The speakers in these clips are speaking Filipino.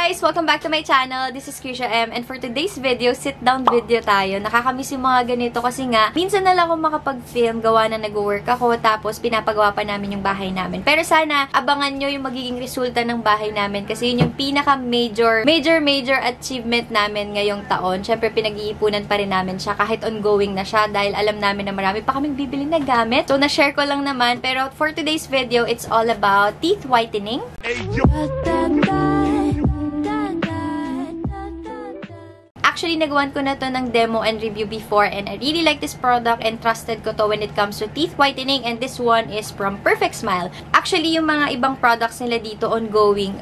guys! Welcome back to my channel. This is Krisha M. And for today's video, sit-down video tayo. Nakakamiss yung mga ganito kasi nga, minsan na lang ako makapag-film, gawa na nag-work ako, tapos pinapagawa pa namin yung bahay namin. Pero sana, abangan nyo yung magiging resulta ng bahay namin kasi yun yung pinaka-major achievement namin ngayong taon. Siyempre, pinag-iipunan pa rin namin siya kahit ongoing na siya dahil alam namin na marami pa kaming bibili na gamit. So, na-share ko lang naman. Pero for today's video, it's all about teeth whitening. Actually, nagawan ko na to ng demo and review before and I really like this product and trusted ko to when it comes to teeth whitening, and this one is from Perfect Smile. Actually, yung mga ibang products nila dito ongoing.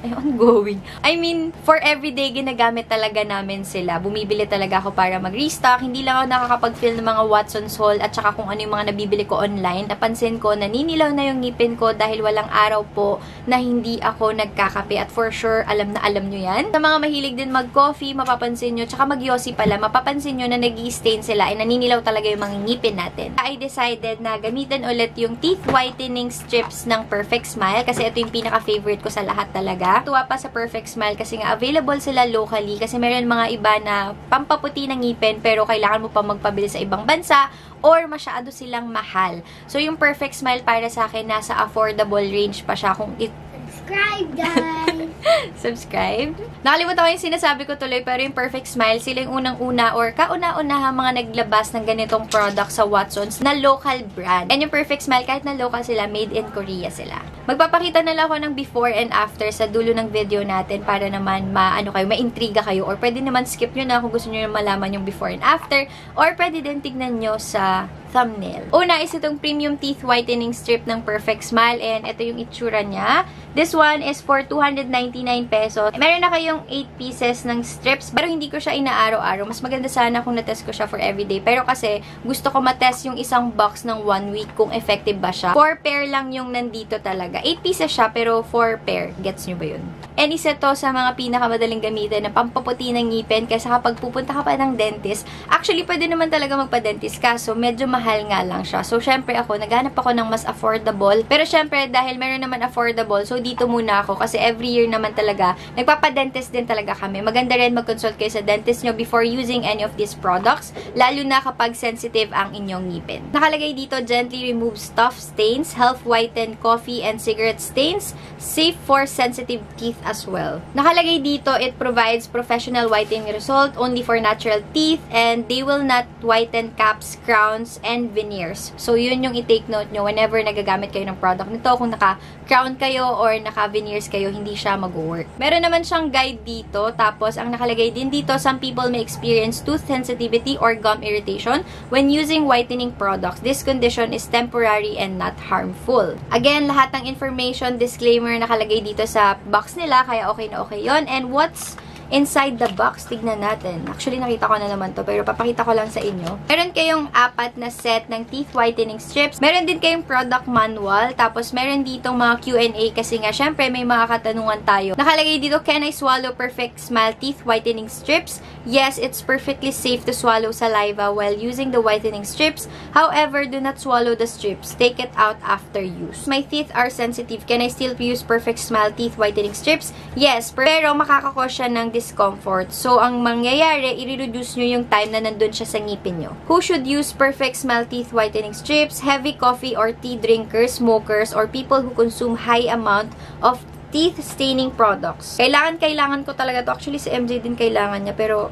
I mean, for everyday ginagamit talaga namin sila. Bumibili talaga ako para mag-restock. Hindi lang ako nakakapag-fill ng mga Watson's Haul at saka kung ano yung mga nabibili ko online. Napansin ko, naninilaw na yung ngipin ko dahil walang araw po na hindi ako nagkakape at for sure, alam na alam nyo yan. Sa mga mahilig din mag-coffee, mapapansin nyo, tsaka Yossi pala, mapapansin nyo na nag-i-stain sila ay naninilaw talaga yung mga ngipin natin. I decided na gamitin ulit yung teeth whitening strips ng Perfect Smile kasi ito yung pinaka-favorite ko sa lahat talaga. Tuwa pa sa Perfect Smile kasi nga available sila locally kasi meron mga iba na pampaputi ng ngipin pero kailangan mo pa magpabili sa ibang bansa or masyado silang mahal. So yung Perfect Smile para sa akin nasa affordable range pa siya kung Subscribe, guys! Subscribe? Nakalimutan ko yung sinasabi ko tuloy, pero yung Perfect Smile, sila yung unang-una or kauna-unahan mga naglabas ng ganitong product sa Watson's na local brand. And yung Perfect Smile, kahit na local sila, made in Korea sila. Magpapakita na lang ako ng before and after sa dulo ng video natin para naman ma-intriga kayo. Or pwede naman skip nyo na kung gusto nyo malaman yung before and after. Or pwede din tignan nyo sa thumbnail. Una is itong premium teeth whitening strip ng Perfect Smile and ito yung itsura niya. This one is for 299 pesos. Meron na kayong 8 pieces ng strips pero hindi ko siya inaaraw-araw. Mas maganda sana kung na-test ko siya for everyday. Pero kasi gusto ko ma-test yung isang box ng 1 week kung effective ba siya. 4 pair lang yung nandito talaga. 8 pieces siya pero 4 pair. Gets nyo ba yun? And isa to sa mga pinakamadaling gamitin na pampaputi ng ngipin kasi kapag pupunta ka pa ng dentist, actually pwede naman talaga magpa-dentist ka. So medyo mahal nga lang siya. So syempre ako, naghanap ako ng mas affordable. Pero syempre dahil meron naman affordable, so dito muna ako kasi every year naman talaga, nagpapa-dentist din talaga kami. Maganda rin mag-consult kayo sa dentist nyo before using any of these products, lalo na kapag sensitive ang inyong ngipin. Nakalagay dito, gently removes tough stains, help whiten coffee and cigarette stains, safe for sensitive teeth as well. Nakalagay dito, it provides professional whitening result only for natural teeth and they will not whiten caps, crowns, and veneers. So, yun yung i-take note nyo whenever nagagamit kayo ng product nito. Kung naka-crown kayo or naka-veneers kayo, hindi siya mag-work. Meron naman siyang guide dito. Tapos, ang nakalagay din dito, some people may experience tooth sensitivity or gum irritation when using whitening products. This condition is temporary and not harmful. Again, lahat ng information, disclaimer nakalagay dito sa box nila, kaya okay na okay yon. And what's inside the box, tignan natin. Actually, nakita ko na naman to, pero papakita ko lang sa inyo. Meron kayong 4 na set ng teeth whitening strips. Meron din kayong product manual. Tapos, meron ditong mga Q&A kasi nga, syempre, may mga katanungan tayo. Nakalagay dito, can I swallow Perfect Smile teeth whitening strips? Yes, it's perfectly safe to swallow saliva while using the whitening strips. However, do not swallow the strips. Take it out after use. My teeth are sensitive. Can I still use Perfect Smile teeth whitening strips? Yes, pero makakakos siya ng discomfort. So, ang mangyayari, i-reduce nyo yung time na nandun siya sa ngipin nyo. Who should use Perfect Smile teeth whitening strips? Heavy coffee or tea drinkers, smokers, or people who consume high amount of teeth staining products. Kailangan ko talaga to. Actually, si MJ din kailangan niya, pero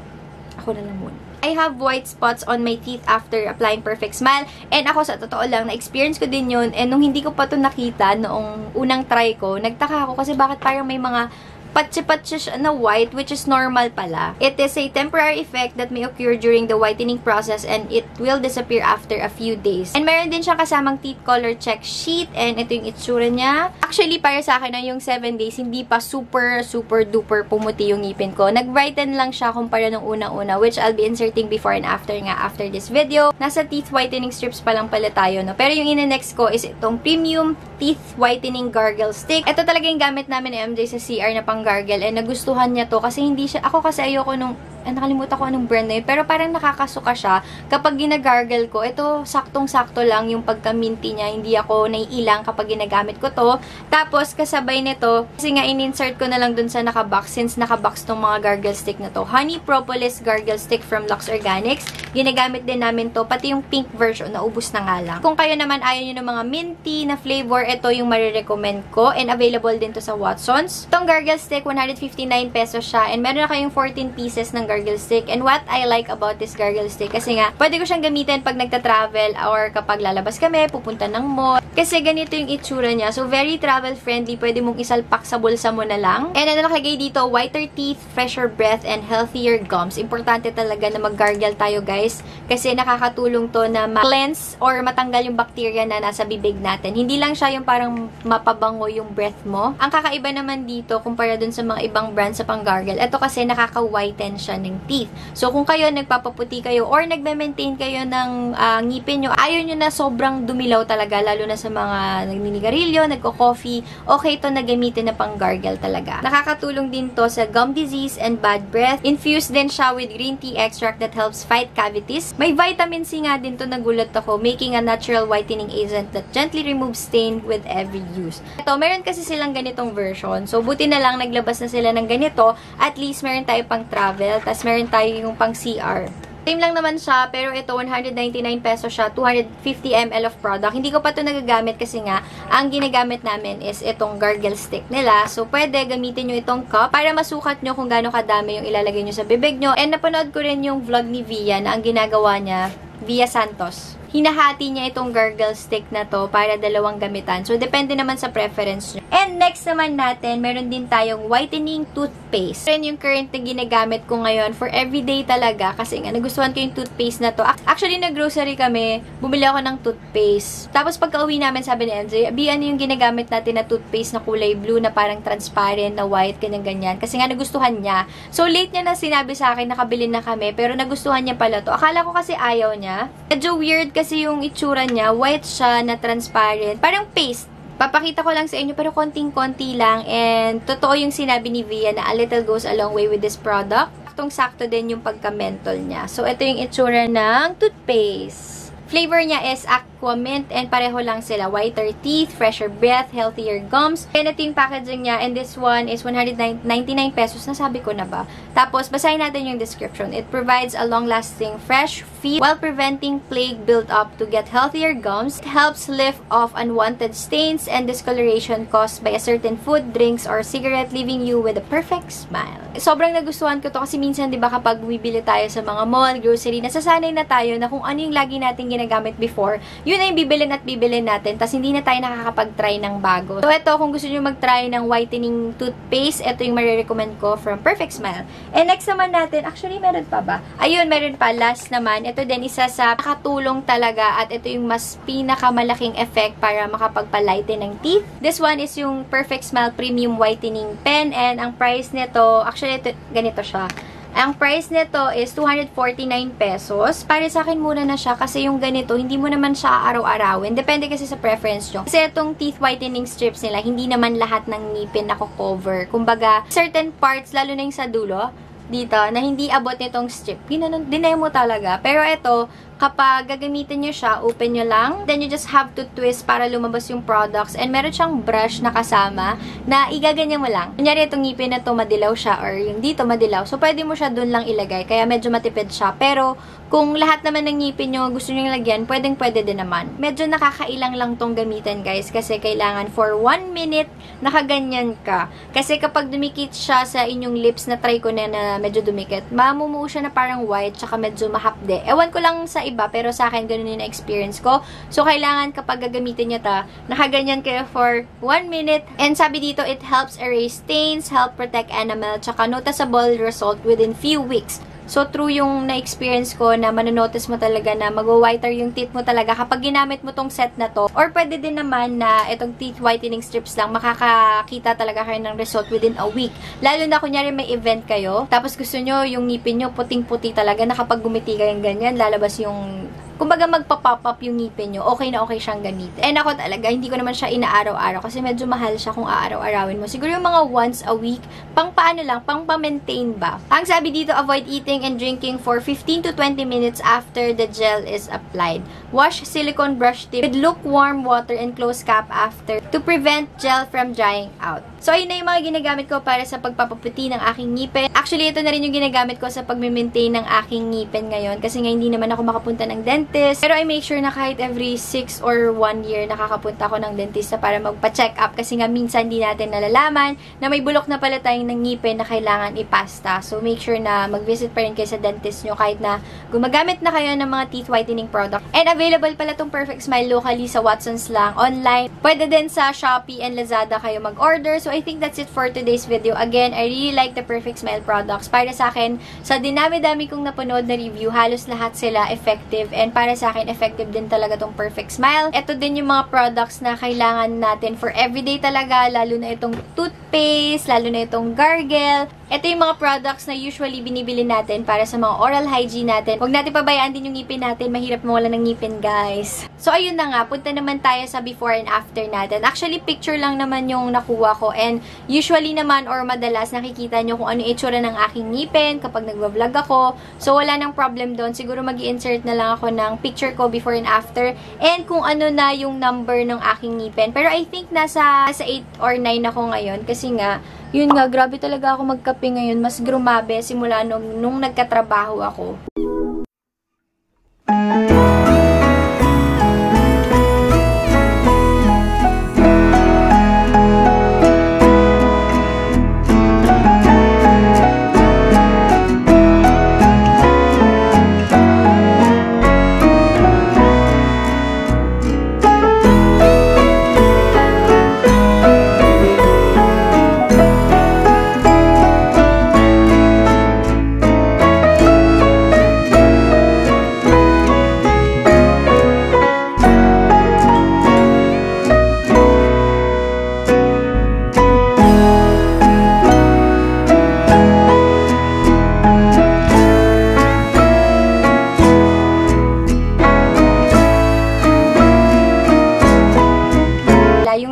ako na lang muna. I have white spots on my teeth after applying Perfect Smile. And ako, sa totoo lang, na-experience ko din yun. And nung hindi ko pa to nakita, noong unang try ko, nagtaka ako kasi bakit parang may mga patsi-patsi siya na white, which is normal pala. It is a temporary effect that may occur during the whitening process and it will disappear after a few days. And meron din siyang kasamang teeth color check sheet and ito yung itsura niya. Actually, para sa akin na yung 7 days, hindi pa super duper pumuti yung ngipin ko. Nag-brighten lang siya kumpara nung una-una, which I'll be inserting before and after nga after this video. Nasa teeth whitening strips pa lang pala tayo, no? Pero yung ine-next ko is itong premium teeth whitening gargle stick. Ito talaga yung gamit namin ni MJ sa CR na pang gargle and nagustuhan niya to kasi hindi siya, ako kasi ayoko nung nakalimutan ko anong brand na yun, pero parang nakakasuka siya. Kapag ginagargle ko, ito saktong-sakto lang yung pagka-minty niya. Hindi ako naiilang kapag ginagamit ko to. Tapos, kasabay nito, kasi nga in-insert ko na lang dun sa nakabox, since nakabox tong mga gargle stick na to. Honey Propolis Gargle Stick from Lux Organics. Ginagamit din namin to, pati yung pink version, naubos na nga lang. Kung kayo naman ayaw nyo ng mga minty na flavor, ito yung marirecommend ko, and available din to sa Watsons. Itong gargle stick, 159 pesos siya, and meron na kayong 14 pieces ng gargle stick. And what I like about this gargle stick, kasi nga, pwede ko siyang gamitin pag nagta-travel or kapag lalabas kami, pupunta ng mall. Kasi ganito yung itsura niya. So, very travel-friendly. Pwede mong isalpak sa bulsa mo na lang. And ano nakalagay dito, whiter teeth, fresher breath, and healthier gums. Importante talaga na mag-gargle tayo, guys. Kasi nakakatulong to na ma-cleanse or matanggal yung bacteria na nasa bibig natin. Hindi lang siya yung parang mapabango yung breath mo. Ang kakaiba naman dito, kumpara dun sa mga ibang brands sa pang-gargle, ito kasi nakaka-whiten siya ng teeth. So, kung kayo nagpapaputi kayo or nagme-maintain kayo ng ngipin nyo, ayaw nyo na sobrang dumilaw talaga, lalo na sa mga nagninigarilyo, nagko-coffee, okay to na gamitin na pang-gargle talaga. Nakakatulong din to sa gum disease and bad breath. Infused din siya with green tea extract that helps fight cavities. May vitamin C nga din to, nagulat ako, making a natural whitening agent that gently removes stain with every use. Ito, meron kasi silang ganitong version. So, buti na lang naglabas na sila ng ganito. At least, meron tayo pang travel. Tapos, meron tayo yung pang CR. Same lang naman siya, pero ito, 199 pesos siya, 250 ml of product. Hindi ko pa ito nagagamit kasi nga, ang ginagamit namin is itong gargle stick nila. So, pwede gamitin nyo itong cup para masukat nyo kung gaano kadami yung ilalagay nyo sa bibig nyo. And napanood ko rin yung vlog ni Via na ang ginagawa niya, Via Santos. Hinahati niya itong gargle stick na to para dalawang gamitan. So, depende naman sa preference nyo. And next naman natin, meron din tayong whitening toothpaste. Ito yung current na ginagamit ko ngayon for everyday talaga. Kasi nga, nagustuhan ko yung toothpaste na to. Actually, nag-grocery kami, bumili ako ng toothpaste. Tapos, pagka-uwi namin, sabi ni MJ, ano yung ginagamit natin na toothpaste na kulay blue, na parang transparent, na white, ganyan-ganyan. Kasi nga, nagustuhan niya. So, late niya na sinabi sa akin, nakabili na kami, pero nagustuhan niya pala to. Akala ko kasi ayaw niya. Medyo weird kasi yung itsura niya, white siya na transparent, parang paste. Papakita ko lang sa inyo, pero konting-konti lang. And totoo yung sinabi ni Via na a little goes a long way with this product. Saktong-sakto din yung pagka-mentol niya. So, ito yung itsura ng toothpaste. Flavor niya is aqua mint and pareho lang sila. Whiter teeth, fresher breath, healthier gums. And ito yung packaging niya. And this one is 199 pesos. Nasabi ko na ba? Tapos, basahin natin yung description. It provides a long-lasting fresh feel while preventing plaque build-up to get healthier gums. It helps lift off unwanted stains and discoloration caused by a certain food, drinks, or cigarette, leaving you with a perfect smile. Sobrang nagustuhan ko to kasi minsan, di ba, kapag bibili tayo sa mga mall, grocery, nasasanay na tayo na kung ano yung lagi natin ginagamit before, yun na yung bibilin at bibilin natin, tas hindi na tayo nakakapag-try ng bago. So, ito, kung gusto nyo mag-try ng whitening toothpaste, ito yung marirecommend ko from Perfect Smile. And next naman natin, actually, meron pa ba? Ayun, meron pa. Last naman, ito din isa sa nakatulong talaga at ito yung mas pinakamalaking effect para makapagpalighten ng teeth. This one is yung Perfect Smile Premium Whitening Pen and ang price nito, actually, ito, ganito siya. Ang price nito is 249 pesos. Para sa akin muna na siya kasi yung ganito, hindi mo naman siya araw-arawin. Depende kasi sa preference nyo. Kasi itong teeth whitening strips nila, hindi naman lahat ng ngipin nako-cover. Kumbaga, certain parts, lalo na yung sa dulo, dito, na hindi abot nitong strip. Dinay mo talaga. Pero ito, kapag gagamitin nyo siya, open nyo lang. Then, you just have to twist para lumabas yung products. And meron siyang brush na kasama na igaganyan mo lang. Kunyari, itong ngipin na to madilaw siya or yung dito madilaw. So, pwede mo siya dun lang ilagay. Kaya medyo matipid siya. Pero, kung lahat naman ng ngipin nyo gusto nyo lagyan, pwedeng-pwede din naman. Medyo nakakailang lang tong gamitin, guys. Kasi kailangan for 1 minute, nakaganyan ka. Kasi kapag dumikit siya sa inyong lips, na try ko na medyo dumikit, mamumuo siya na parang white, tsaka medyo mahapde. Ewan ko lang sa iba, pero sa akin, ganun yung experience ko. So, kailangan kapag gagamitin nyo nakaganyan kayo for 1 minute. And sabi dito, it helps erase stains, help protect enamel, tsaka noticeable result within few weeks. So, true yung na-experience ko na mananotice mo talaga na mag-whiter yung teeth mo talaga kapag ginamit mo tong set na to. Or pwede din naman na itong teeth whitening strips lang, makakakita talaga kayo ng result within a week. Lalo na kunyari may event kayo, tapos gusto nyo yung ngipin nyo puting-puti talaga na kapag gumiti kayong ganyan, lalabas yung kumbaga magpa-pop up yung ngipin nyo, okay na okay siyang gamitin. And ako talaga, hindi ko naman siya inaaraw-araw kasi medyo mahal siya kung aaraw-arawin mo. Siguro yung mga once a week, pang paano lang, pang pa-maintain ba. Ang sabi dito, avoid eating and drinking for 15 to 20 minutes after the gel is applied. Wash silicone brush tip with lukewarm water and close cap after to prevent gel from drying out. So, ayun na yung mga ginagamit ko para sa pagpapaputi ng aking ngipin. Actually, ito na rin yung ginagamit ko sa pag-maintain ng aking ngipin ngayon kasi nga hindi naman ako makapunta ng dentist. Pero I make sure na kahit every 6 or 1 year nakakapunta ako ng dentista para magpa-check up kasi nga minsan hindi natin nalalaman na may bulok na pala tayong ng ngipin na kailangan ipasta. So, make sure na mag-visit pa rin kayo sa dentist nyo kahit na gumagamit na kayo ng mga teeth whitening product. And available pala tong Perfect Smile locally sa Watsons lang, online. Pwede din sa Shopee and Lazada kayo mag-order. So, I think that's it for today's video. Again, I really like the Perfect Smile products. Para sa akin, sa dinami-dami kong napanood na review, halos lahat sila effective. And para sa akin, effective din talaga tong Perfect Smile. Ito din yung mga products na kailangan natin for everyday talaga, lalo na itong toothpaste, lalo na itong gargle. Ito yung mga products na usually binibili natin para sa mga oral hygiene natin. Huwag natin pabayaan din yung ngipin natin. Mahirap mawala ng ngipin, guys. So, ayun na nga. Punta naman tayo sa before and after natin. Actually, picture lang naman yung nakuha ko. And usually naman or madalas nakikita nyo kung ano itsura ng aking ngipin kapag nagbablog ako. So, wala nang problem doon. Siguro mag-i-insert na lang ako ng picture ko before and after. And kung ano na yung number ng aking ngipin. Pero I think nasa 8 or 9 ako ngayon. Kasi nga, yun nga, grabe talaga ako magkape ngayon. Mas grumabe simula nung nagkatrabaho ako.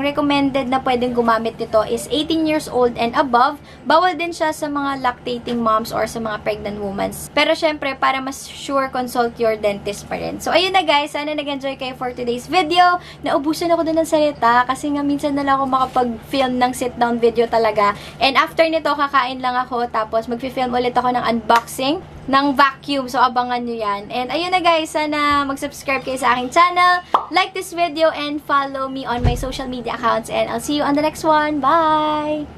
Recommended na pwedeng gumamit nito is 18 years old and above. Bawal din siya sa mga lactating moms or sa mga pregnant women. Pero syempre, para mas sure, consult your dentist pa rin. So, ayun na guys. Sana nag-enjoy kayo for today's video. Naubusan ako doon ng salita kasi nga minsan na lang ako makapag-film ng sit-down video talaga. And after nito, kakain lang ako. Tapos, mag-film ulit ako ng unboxing ng vacuum. So, abangan nyo yan. And ayun na guys, sana mag-subscribe kayo sa aking channel, like this video, and follow me on my social media accounts. And I'll see you on the next one. Bye!